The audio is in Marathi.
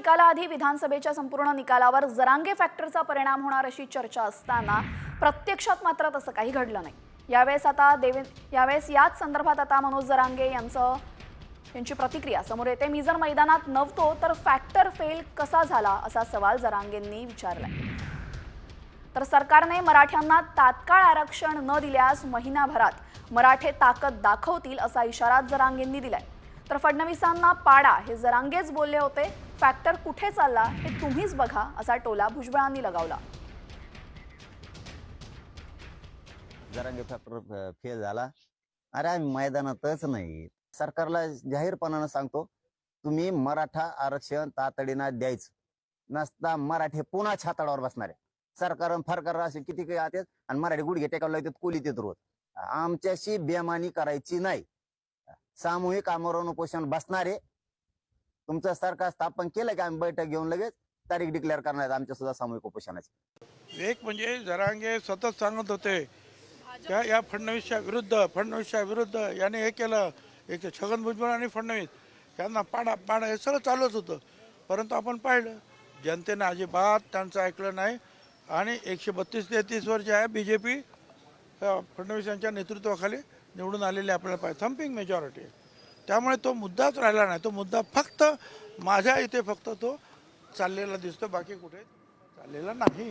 निकालाआधी विधानसभेच्या संपूर्ण निकालावर जरांगे फॅक्टरचा परिणाम होणार अशी चर्चा असताना प्रत्यक्षात मात्र तसं काही घडलं नाही। यावेळेस याच संदर्भात आता मनोज जरांगे यांची प्रतिक्रिया समोर येते। मी जर मैदानात नव्हतो तर फॅक्टर फेल कसा झाला असा सवाल जरांगेंनी विचारलाय। तर सरकारने मराठ्यांना तात्काळ आरक्षण न दिल्यास महिनाभरात मराठे ताकद दाखवतील असा इशारा जरांगेंनी दिलाय। तर फडणवीसांना पाडा हे जरांगेच बोलले होते। फॅक्टर कुठे चालला हे तुम्हीच बघा असा टोला भुजबळांनी लगावला। जरांगे फॅक्टर फेल झाला। अरे आम्ही मैदानातच नाही, सरकारला जाहीरपणाने सांगतो, तुम्ही मराठा आरक्षण तातडीनं द्यायचं नसता मराठे पुन्हा छाताडावर बसणार आहे। सरकार फरकार असे किती काही आते आणि मराठी गुडघे टेकायला लागतात, कोली देत रोज। आमच्याशी बेमानी करायची नाही, सामूहिक आमरण उपोषण बसणारे। तुमचं सरकार स्थापन केलं की आम्ही बैठक घेऊन लगेच तारीख डिक्लेअर करणार आमच्या सुद्धा सामूहिक उपोषणाची। एक म्हणजे जरांगे सतत सांगत होते त्या या फडणवीसच्या विरुद्ध याने हे केलं, एक छगन भुजबळ आणि फडणवीस यांना पाडा पाडा हे सगळं चालूच होतं। परंतु आपण पाहिलं जनतेने अजिबात त्यांचं ऐकलं नाही आणि 132-33 वर जे आहे बीजेपी फडणवीस यांच्या नेतृत्वाखाली निवडून आलेले आपल्याला पाहिजे, थम्पिंग मेजॉरिटी। त्यामुळे तो मुद्दाच राहिला नाही। तो मुद्दा फक्त माझ्या इथे फक्त तो चाललेला दिसतो, बाकी कुठे चाललेला नाही।